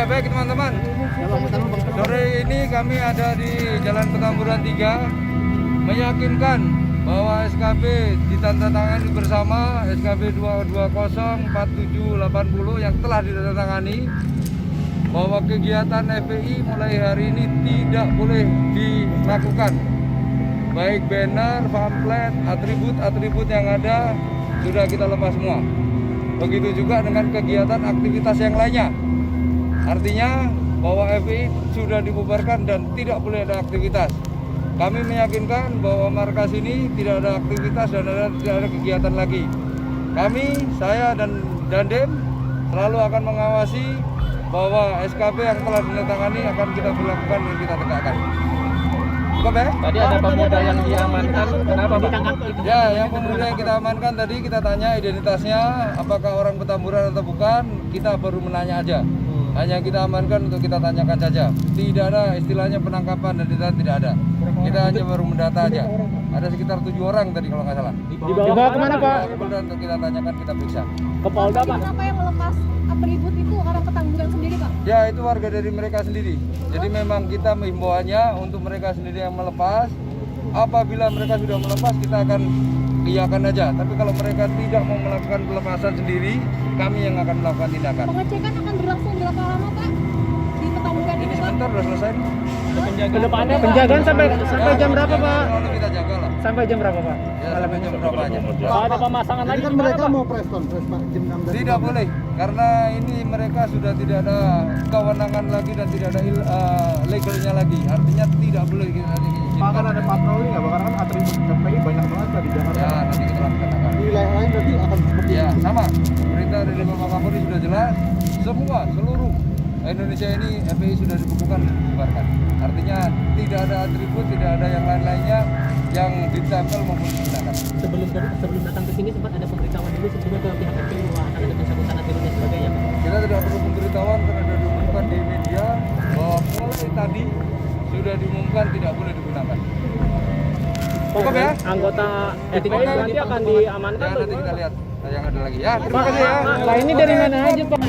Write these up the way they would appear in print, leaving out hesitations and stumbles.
Baik teman-teman, sore ini kami ada di Jalan Petamburan 3 meyakinkan bahwa SKB ditandatangani bersama SKB 2204780 yang telah ditandatangani bahwa kegiatan FPI mulai hari ini tidak boleh dilakukan. Baik banner, pamflet, atribut yang ada sudah kita lepas semua. Begitu juga dengan kegiatan aktivitas yang lainnya. Artinya bahwa FPI sudah dibubarkan dan tidak boleh ada aktivitas. Kami meyakinkan bahwa markas ini tidak ada aktivitas dan tidak ada kegiatan lagi. Kami, saya dan Dandim selalu akan mengawasi bahwa SKB yang telah ditandatangani akan kita berlakukan dan kita tegakkan. Cukup ya? Tadi ada pemuda yang diamankan, kenapa Pak? Ya, yang pemuda yang kita amankan tadi kita tanya identitasnya, apakah orang Petamburan atau bukan, kita baru menanya aja. Hanya kita amankan untuk kita tanyakan saja. Tidak ada istilahnya penangkapan dan ditahan, tidak ada. Kita hanya baru mendata aja. Ada sekitar 7 orang tadi kalau nggak salah. Dibawa kemana Pak? Polda untuk kita tanyakan, kita periksa. Ke Polda Pak? Kenapa yang melepas atribut itu orang Petamburan sendiri Pak? Ya, itu warga dari mereka sendiri. Jadi memang kita menghimbauannya untuk mereka sendiri yang melepas. Apabila mereka sudah melepas, kita akan iakan aja. Tapi kalau mereka tidak mau melakukan pelepasan sendiri, kami yang akan melakukan tindakan. Pengecekan akan berlangsung berapa lama Pak? Di Petamburan Ini ini Pak? sebentar udah selesai. Kedepannya penjagaan sampai jam berapa Pak? Lalu kita jaga lah. Sampai jam berapa Pak? Ya, sampai jam berapa aja. Ada pemasangan lagi kan mereka mau press conference Pak jam 16. Tidak boleh, karena ini mereka sudah tidak ada kewenangan lagi dan tidak ada legalnya lagi. Artinya tidak boleh kita diizinkan. Pak, kan ada patroli nggak? Karena kan atribut FPI banyak banget Pak di Jakarta. Ya, nanti kita laksanakan. Di wilayah lain nanti akan seperti Ya, itu. sama. Perintah dari Bapak Kapolri sudah jelas. Seluruh Indonesia ini FPI sudah dibukukan dan dibubarkan. Artinya tidak ada atribut, tidak ada yang lain-lainnya yang ditempel maupun digunakan. Sebelum datang ke sini sempat ada pemberitahuan dulu sebelumnya ke pihak FPI bahwa akan ada pencabutan atribut dan sebagainya. Kita tidak perlu pemberitahuan karena sudah diumumkan di media bahwa mulai tadi sudah diumumkan tidak boleh digunakan. Cukup ya? Anggota FPI nanti akan diamankan. Ya, nanti kita lihat yang ada lagi. Ya, terima kasih ya. Pak, ini dari mana aja Pak?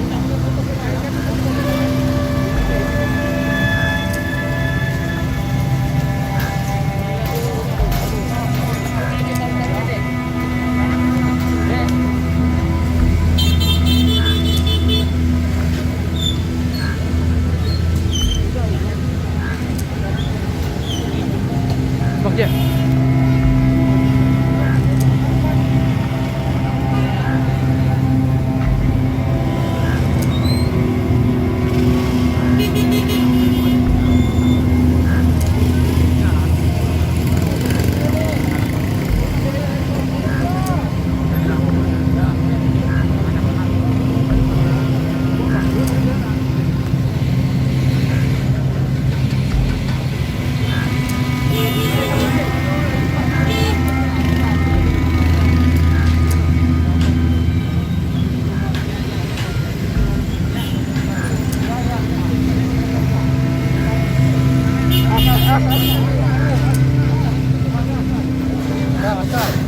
Bagja. Nah, Mas.